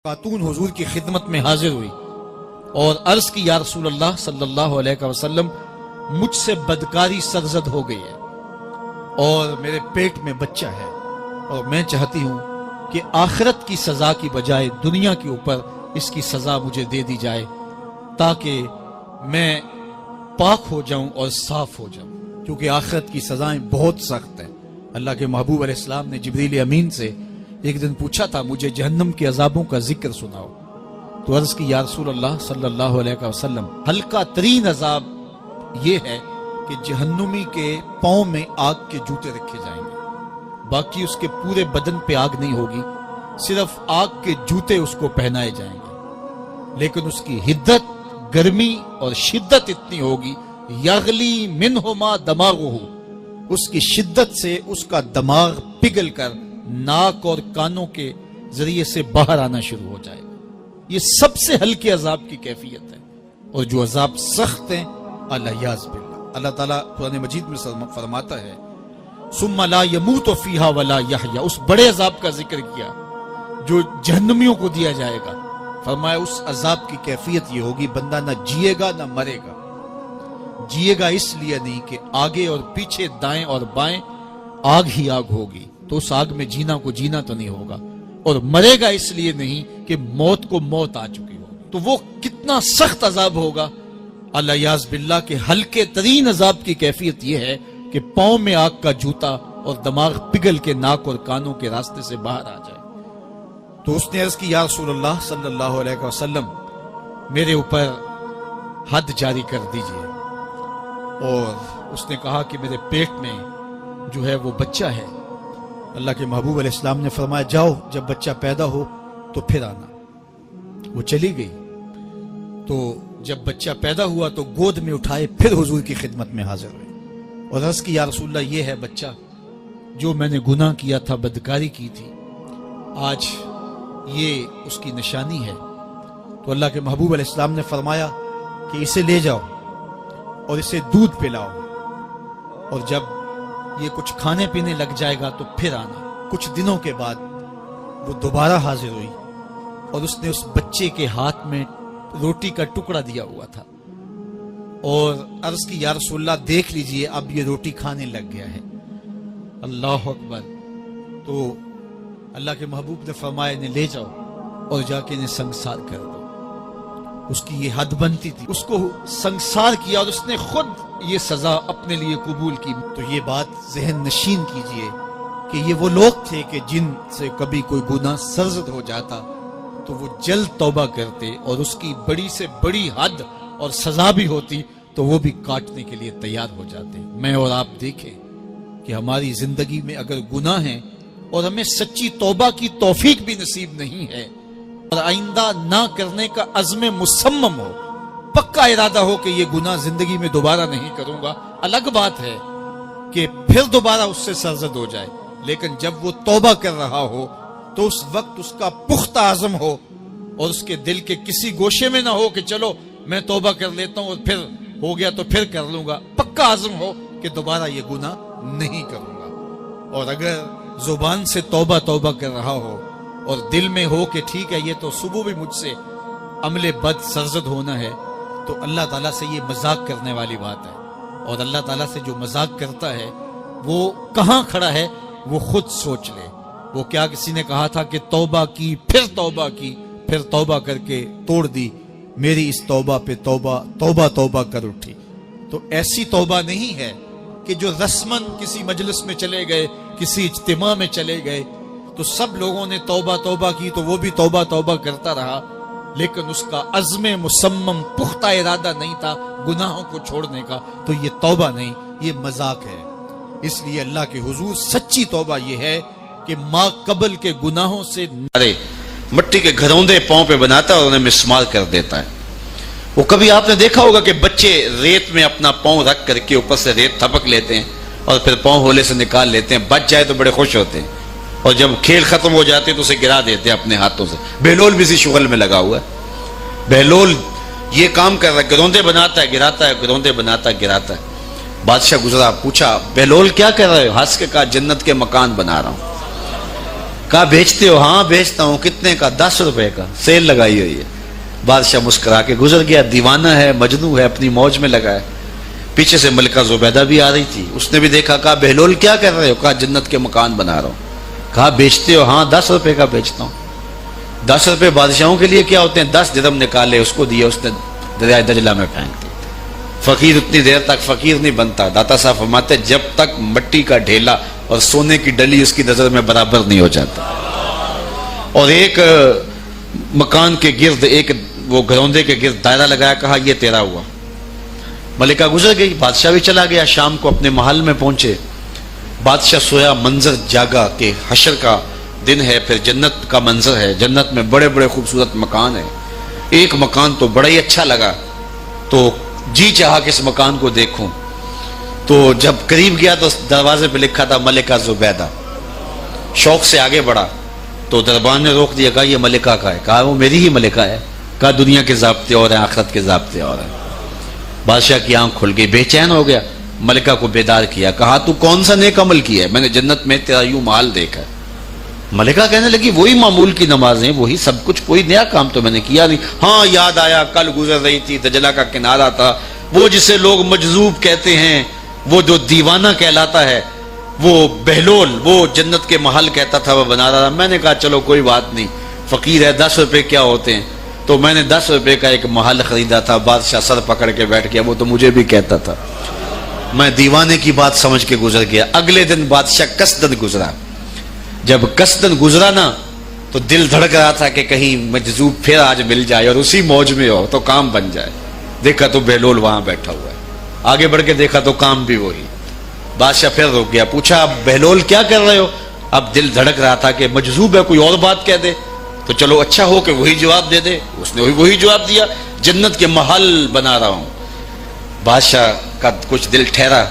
خاتون حضور کی خدمت میں حاضر ہوئی اور عرض کی یا رسول اللہ صلی اللہ علیہ وسلم مجھ سے بدکاری سرزد ہو گئی ہے اور میرے پیٹ میں بچہ ہے اور میں چاہتی ہوں کہ آخرت کی سزا کی بجائے دنیا کے اوپر اس کی سزا مجھے دے دی جائے تاکہ میں پاک ہو جاؤں اور صاف ہو جاؤں، کیونکہ آخرت کی سزائیں بہت سخت ہیں۔ اللہ کے محبوب علیہ السلام نے جبریل امین سے ایک دن پوچھا تھا مجھے جہنم کے عذابوں کا ذکر سناؤ، تو عرض کی یا رسول اللہ صلی اللہ علیہ وسلم ہلکا ترین عذاب یہ ہے کہ جہنمی کے پاؤں میں آگ کے جوتے رکھے جائیں گے، باقی اس کے پورے بدن پہ آگ نہیں ہوگی، صرف آگ کے جوتے اس کو پہنائے جائیں گے، لیکن اس کی حدت، گرمی اور شدت اتنی ہوگی یغلی منہما دماغہ، اس کی شدت سے اس کا دماغ پگھل کر ناک اور کانوں کے ذریعے سے باہر آنا شروع ہو جائے گا۔ یہ سب سے ہلکے عذاب کی کیفیت ہے، اور جو عذاب سخت ہیں الیاذ باللہ، اللہ تعالیٰ قرآن مجید میں فرماتا ہے ثم لا يموت فیہا ولا یحیا، اس بڑے عذاب کا ذکر کیا جو جہنمیوں کو دیا جائے گا، فرمایا اس عذاب کی کیفیت یہ ہوگی بندہ نہ جیے گا نہ مرے گا۔ جیے گا اس لیے نہیں کہ آگے اور پیچھے دائیں اور بائیں آگ ہی آگ ہوگی، تو اس آگ میں جینا کو جینا تو نہیں ہوگا، اور مرے گا اس لیے نہیں کہ موت کو موت آ چکی ہوگی۔ تو وہ کتنا سخت عذاب ہوگا الیاذ باللہ کہ ہلکے ترین عذاب کی کیفیت یہ ہے کہ پاؤں میں آگ کا جوتا اور دماغ پگھل کے ناک اور کانوں کے راستے سے باہر آ جائے۔ تو اس نے عرض کی یا رسول اللہ صلی اللہ علیہ وسلم میرے اوپر حد جاری کر دیجئے، اور اس نے کہا کہ میرے پیٹ میں جو ہے وہ بچہ ہے۔ اللہ کے محبوب علیہ السلام نے فرمایا جاؤ جب بچہ پیدا ہو تو پھر آنا۔ وہ چلی گئی، تو جب بچہ پیدا ہوا تو گود میں اٹھائے پھر حضور کی خدمت میں حاضر ہوئے اور عرض کی یا رسول اللہ یہ ہے بچہ جو میں نے گناہ کیا تھا، بدکاری کی تھی، آج یہ اس کی نشانی ہے۔ تو اللہ کے محبوب علیہ السلام نے فرمایا کہ اسے لے جاؤ اور اسے دودھ پلاؤ، اور جب یہ کچھ کھانے پینے لگ جائے گا تو پھر آنا۔ کچھ دنوں کے بعد وہ دوبارہ حاضر ہوئی اور اس نے اس بچے کے ہاتھ میں روٹی کا ٹکڑا دیا ہوا تھا اور عرض کی یا رسول اللہ دیکھ لیجئے اب یہ روٹی کھانے لگ گیا ہے۔ اللہ اکبر۔ تو اللہ کے محبوب نے فرمایا انہیں لے جاؤ اور جا کے انہیں سنگسار کر دو۔ اس کی یہ حد بنتی تھی، اس کو سنگسار کیا اور اس نے خود یہ سزا اپنے لیے قبول کی۔ تو یہ بات ذہن نشین کیجئے کہ یہ وہ لوگ تھے کہ جن سے کبھی کوئی گناہ سرزد ہو جاتا تو وہ جلد توبہ کرتے، اور اس کی بڑی سے بڑی حد اور سزا بھی ہوتی تو وہ بھی کاٹنے کے لیے تیار ہو جاتے۔ میں اور آپ دیکھیں کہ ہماری زندگی میں اگر گناہ ہیں اور ہمیں سچی توبہ کی توفیق بھی نصیب نہیں ہے اور آئندہ نہ کرنے کا عزم مصمم ہو، پکا ارادہ ہو کہ یہ گناہ زندگی میں دوبارہ نہیں کروں گا، الگ بات ہے کہ پھر دوبارہ اس سے سرزد ہو جائے، لیکن جب وہ توبہ کر رہا ہو تو اس وقت اس کا پختہ عزم ہو اور اس کے دل کے کسی گوشے میں نہ ہو کہ چلو میں توبہ کر لیتا ہوں اور پھر ہو گیا تو پھر کر لوں گا، پکا عزم ہو کہ دوبارہ یہ گناہ نہیں کروں گا۔ اور اگر زبان سے توبہ توبہ کر رہا ہو اور دل میں ہو کہ ٹھیک ہے یہ تو صبح بھی مجھ سے عمل بد سرزد ہونا ہے، تو اللہ تعالیٰ سے یہ مذاق کرنے والی بات ہے، اور اللہ تعالیٰ سے جو مذاق کرتا ہے وہ کہاں کھڑا ہے وہ خود سوچ لے۔ وہ کیا کسی نے کہا تھا کہ توبہ کی پھر توبہ کی، پھر توبہ کر کے توڑ دی، میری اس توبہ پہ توبہ توبہ توبہ کر اٹھی۔ تو ایسی توبہ نہیں ہے کہ جو رسماً کسی مجلس میں چلے گئے، کسی اجتماع میں چلے گئے تو سب لوگوں نے توبہ توبہ کی تو وہ بھی توبہ توبہ کرتا رہا، لیکن اس کا عزم مصمم پختہ ارادہ نہیں تھا گناہوں کو چھوڑنے کا، تو یہ توبہ نہیں، یہ مذاق ہے۔ اس لیے اللہ کے حضور سچی توبہ یہ ہے کہ ماں قبل کے گناہوں سے مٹی کے گھروندے پاؤں پہ بناتا ہے اور انہیں مسمار کر دیتا ہے۔ وہ کبھی آپ نے دیکھا ہوگا کہ بچے ریت میں اپنا پاؤں رکھ کر کے اوپر سے ریت تھپک لیتے ہیں اور پھر پاؤں ہولے سے نکال لیتے ہیں، بچ جائے تو بڑے خوش ہوتے ہیں، اور جب کھیل ختم ہو جاتے ہیں تو اسے گرا دیتے ہیں اپنے ہاتھوں سے۔ بہلول بھی اسی شغل میں لگا ہوا ہے، بہلول یہ کام کر رہا ہے، گروندے بناتا ہے گراتا ہے، گروندے بناتا ہے گراتا ہے۔ بادشاہ گزرا، پوچھا بہلول کیا کر رہے ہو؟ ہنس کے کہا جنت کے مکان بنا رہا ہوں۔ کہا بیچتے ہو؟ ہاں بیچتا ہوں. کتنے کا؟ 10 روپے کا, سیل لگائی ہوئی ہے. بادشاہ مسکرا کے گزر گیا. دیوانہ ہے, مجنوں ہے, اپنی موج میں لگا ہے. پیچھے سے ملکہ زبیدہ بھی آ رہی تھی, اس نے بھی دیکھا. کہا بہلول کیا کر رہے ہو؟ کہا جنت کے مکان بنا رہا ہوں. کہا بیچتے ہو؟ ہاں 10 روپے کا بیچتا ہوں. 10 روپے بادشاہوں کے لیے کیا ہوتے ہیں؟ 10 درہم نکالے, اس کو دیے, اس نے دریائے دجلہ میں پھینک دی. فقیر اتنی دیر تک فقیر نہیں بنتا. داتا صاحب فرماتے جب تک مٹی کا ڈھیلا اور سونے کی ڈلی اس کی نظر میں برابر نہیں ہو جاتا. اور ایک مکان کے گرد, ایک وہ گھروندے کے گرد دائرہ لگایا. کہا یہ تیرا ہوا. ملکہ گزر گئی, بادشاہ بھی چلا گیا. شام کو اپنے محل میں پہنچے. بادشاہ سویا, منظر جاگا کہ حشر کا دن ہے, پھر جنت کا منظر ہے. جنت میں بڑے بڑے خوبصورت مکان ہیں. ایک مکان تو بڑا ہی اچھا لگا, تو جی چاہا کہ اس مکان کو دیکھوں. تو جب قریب گیا تو دروازے پہ لکھا تھا ملکہ زبیدہ. شوق سے آگے بڑھا تو دربان نے روک دیا. کہا یہ ملکہ کا ہے. کہا وہ میری ہی ملکہ ہے. کہا دنیا کے ضابطے اور ہیں, آخرت کے ضابطے اور ہیں. بادشاہ کی آنکھ کھل گئی, بے چین ہو گیا. ملکہ کو بیدار کیا. کہا تو کون سا نیک عمل کیا ہے؟ میں نے جنت میں تیرا یوں محل دیکھا. ملکہ کہنے لگی وہی معمول کی نمازیں, وہی سب کچھ, کوئی نیا کام تو میں نے کیا نہیں. ہاں یاد آیا, کل گزر رہی تھی, دجلہ کا کنارہ تھا, وہ جسے لوگ مجذوب کہتے ہیں, وہ جو دیوانہ کہلاتا ہے, وہ بہلول, وہ جنت کے محل کہتا تھا, وہ بنا رہا. میں نے کہا چلو کوئی بات نہیں, فقیر ہے, 10 روپے کیا ہوتے ہیں. تو میں نے 10 روپے کا ایک محل خریدا تھا. بادشاہ سر پکڑ کے بیٹھ گیا, وہ تو مجھے بھی کہتا تھا. میں دیوانے کی بات سمجھ کے گزر گیا. اگلے دن بادشاہ قصدن گزرا. جب قصدن گزرا نا تو دل دھڑک رہا تھا کہ کہیں مجذوب پھر آج مل جائے اور اسی موج میں ہو تو کام بن جائے. دیکھا تو بہلول وہاں بیٹھا ہوا ہے. آگے بڑھ کے دیکھا تو کام بھی وہی. بادشاہ پھر رک گیا, پوچھا اب بہلول کیا کر رہے ہو؟ اب دل دھڑک رہا تھا کہ مجذوب ہے, کوئی اور بات کہہ دے تو چلو اچھا ہو کہ وہی جواب دے دے. اس نے وہی جواب دیا, جنت کے محل بنا رہا ہوں. بادشاہ کا کچھ دل ٹھہرا,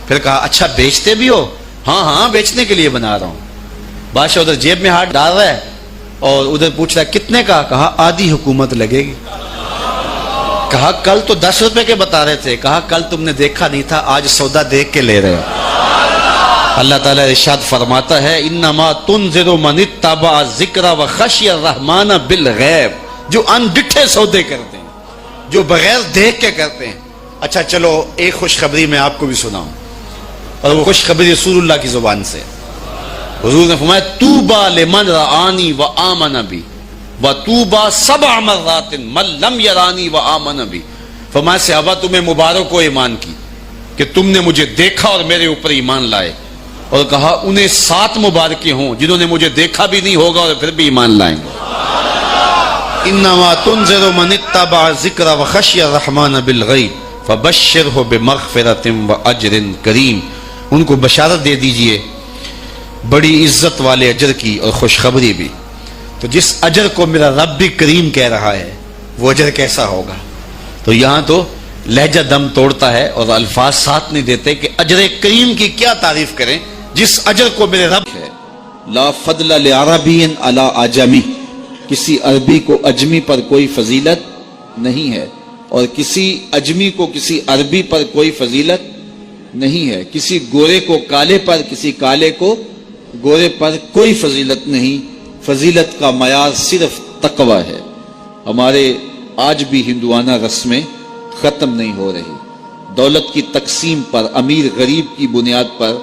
پھر کہا اچھا بیچتے بھی ہو؟ ہاں ہاں بیچنے کے لیے بنا رہا ہوں. بادشاہ ادھر جیب میں ہاتھ ڈال رہا ہے اور ادھر پوچھ رہا ہے کتنے کا؟ کہا آدھی حکومت لگے گی. کہا کل تو 10 روپے کے بتا رہے تھے. کہا کل تم نے دیکھا نہیں تھا, آج سودا دیکھ کے لے رہے ہو. اللہ تعالیٰ ارشاد فرماتا ہے انما تنذر من اتبع الذکر وخشی الرحمن بالغیب, جو ان ڈٹھے سودے کرتے ہیں, جو بغیر دیکھ کے کرتے ہیں. اچھا چلو ایک خوشخبری میں آپ کو بھی سناؤں, اور وہ خوشخبری رسول اللہ کی زبان سے. حضور نے فرمایا طوبی لمن رآنی وآمن بی وطوبی 7 مرات من لم یرانی وآمن بی. فرمایا صحابہ تمہیں مبارک ہو ایمان کی کہ تم نے مجھے دیکھا اور میرے اوپر ایمان لائے. اور کہا انہیں 7 مبارکیں ہوں جنہوں نے مجھے دیکھا بھی نہیں ہوگا اور پھر بھی ایمان لائیں گے. انما تنذر من اتبع الذکر وخشی الرحمن بالغیب فبشرہ بمغفرۃ واجر کریم. ان کو بشارت دے دیجئے بڑی عزت والے اجر کی اور خوشخبری بھی. تو جس اجر کو میرا رب بھی کریم کہہ رہا ہے وہ اجر کیسا ہوگا. تو یہاں تو لہجہ دم توڑتا ہے اور الفاظ ساتھ نہیں دیتے کہ اجر کریم کی کیا تعریف کریں جس اجر کو میرے رب ہے. لا فضل لعربی علی اعجمی, کسی عربی کو اجمی پر کوئی فضیلت نہیں ہے, اور کسی اجمی کو کسی عربی پر کوئی فضیلت نہیں ہے. کسی گورے کو کالے پر, کسی کالے کو گورے پر کوئی فضیلت نہیں. فضیلت کا معیار صرف تقوی ہے. ہمارے آج بھی ہندوانہ رسمیں ختم نہیں ہو رہی. دولت کی تقسیم پر, امیر غریب کی بنیاد پر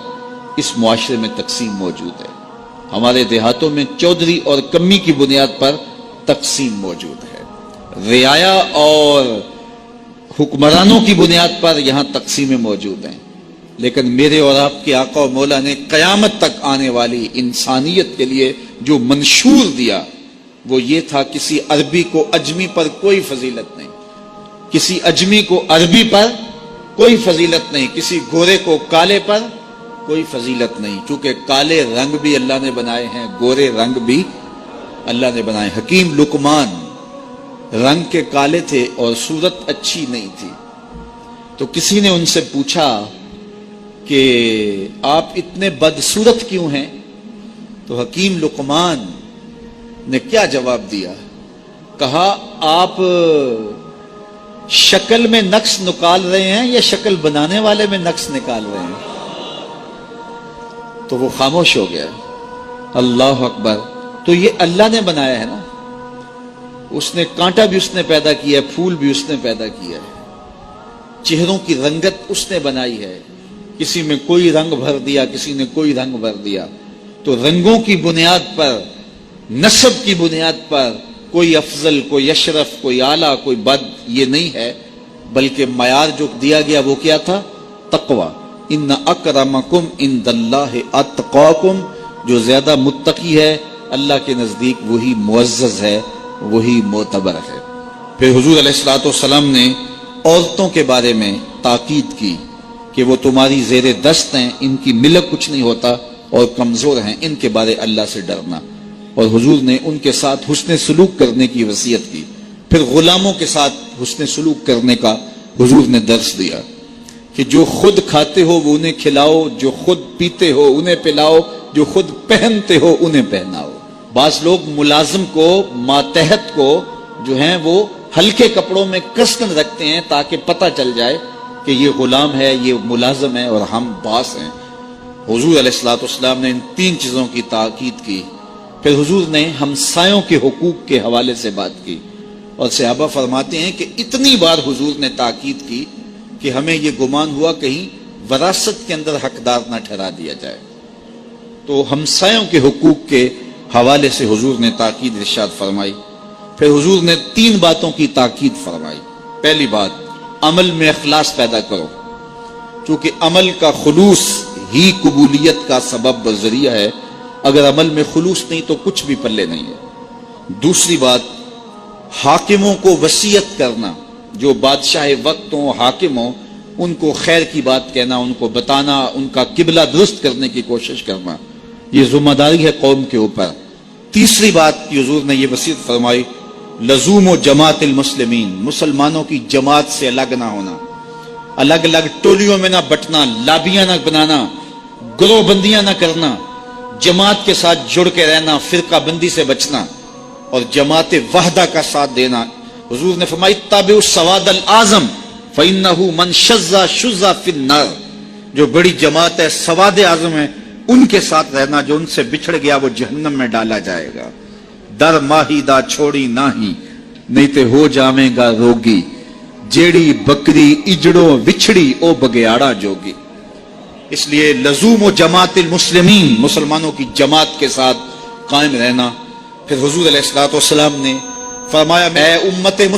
اس معاشرے میں تقسیم موجود ہے. ہمارے دیہاتوں میں چودھری اور کمی کی بنیاد پر تقسیم موجود ہے. رعایا اور حکمرانوں کی بنیاد پر یہاں تقسیمیں موجود ہیں. لیکن میرے اور آپ کے آقا و مولا نے قیامت تک آنے والی انسانیت کے لیے جو منشور دیا وہ یہ تھا, کسی عربی کو اجمی پر کوئی فضیلت نہیں, کسی اجمی کو عربی پر کوئی فضیلت نہیں, کسی گورے کو کالے پر کوئی فضیلت نہیں. چونکہ کالے رنگ بھی اللہ نے بنائے ہیں, گورے رنگ بھی اللہ نے بنائے. حکیم لقمان رنگ کے کالے تھے اور صورت اچھی نہیں تھی. تو کسی نے ان سے پوچھا کہ آپ اتنے بدصورت کیوں ہیں؟ تو حکیم لقمان نے کیا جواب دیا؟ کہا آپ شکل میں نقص نکال رہے ہیں یا شکل بنانے والے میں نقص نکال رہے ہیں؟ تو وہ خاموش ہو گیا. اللہ اکبر. تو یہ اللہ نے بنایا ہے نا, اس نے کانٹا بھی اس نے پیدا کیا ہے, پھول بھی اس نے پیدا کیا ہے, چہروں کی رنگت اس نے بنائی ہے, کسی میں کوئی رنگ بھر دیا, کسی نے کوئی رنگ بھر دیا. تو رنگوں کی بنیاد پر, نسب کی بنیاد پر کوئی افضل, کوئی اشرف, کوئی اعلیٰ, کوئی بد, یہ نہیں ہے, بلکہ معیار جو دیا گیا وہ کیا تھا؟ تقوی. ان اکرمکم عند اللہ اتقاکم, جو زیادہ متقی ہے اللہ کے نزدیک وہی معزز ہے, وہی معتبر ہے. پھر حضور علیہ الصلوۃ والسلام نے عورتوں کے بارے میں تاکید کی کہ وہ تمہاری زیر دست ہیں, ان کی ملک کچھ نہیں ہوتا اور کمزور ہیں, ان کے بارے اللہ سے ڈرنا. اور حضور نے ان کے ساتھ حسن سلوک کرنے کی وصیت کی. پھر غلاموں کے ساتھ حسن سلوک کرنے کا حضور نے درس دیا کہ جو خود کھاتے ہو وہ انہیں کھلاؤ, جو خود پیتے ہو انہیں پلاؤ, جو خود پہنتے ہو انہیں پہناؤ. بعض لوگ ملازم کو, ماتحت کو جو ہیں وہ ہلکے کپڑوں میں کسکن رکھتے ہیں تاکہ پتہ چل جائے کہ یہ غلام ہے, یہ ملازم ہے اور ہم باس ہیں. حضور علیہ الصلوۃ والسلام نے ان 3 چیزوں کی تاکید کی. پھر حضور نے ہمسایوں کے حقوق کے حوالے سے بات کی, اور صحابہ فرماتے ہیں کہ اتنی بار حضور نے تاکید کی کہ ہمیں یہ گمان ہوا کہیں وراثت کے اندر حقدار نہ ٹھہرا دیا جائے. تو ہمسایوں کے حقوق کے حوالے سے حضور نے تاکید ارشاد فرمائی. پھر حضور نے 3 باتوں کی تاکید فرمائی. پہلی بات, عمل میں اخلاص پیدا کرو, چونکہ عمل کا خلوص ہی قبولیت کا سبب و ذریعہ ہے. اگر عمل میں خلوص نہیں تو کچھ بھی پلے نہیں ہے. دوسری بات, حاکموں کو وصیت کرنا, جو بادشاہ وقت ہوں, حاکم ہوں, ان کو خیر کی بات کہنا, ان کو بتانا, ان کا قبلہ درست کرنے کی کوشش کرنا, یہ ذمہ داری ہے قوم کے اوپر. تیسری بات کی حضور نے یہ وصیت فرمائی, لزوم و جماعت المسلمین, مسلمانوں کی جماعت سے الگ نہ ہونا, الگ الگ ٹولیوں میں نہ بٹنا, لابیاں نہ بنانا, گروہ بندیاں نہ کرنا, جماعت کے ساتھ جڑ کے رہنا, فرقہ بندی سے بچنا اور جماعت وحدہ کا ساتھ دینا. حضور نے فرمائی, تابع السواد الاعظم فإنہ من شذ شذ فی النار, جو بڑی جماعت ہے, سواد اعظم ہے, ان کے ساتھ رہنا, جو ان سے بچھڑ گیا وہ جہنم میں ڈالا جائے گا. در ماہی دا چھوڑی ناہی, نہیں تے ہو جاویں گا روگی, جیڑی بکری اجڑوں وچھڑی او بگیاڑا جوگی. اس لیے لزوم و جماعت المسلمین, مسلمانوں کی جماعت کے ساتھ قائم رہنا. پھر حضور علیہ الصلوۃ والسلام نے فرمایا, اے امت مسلم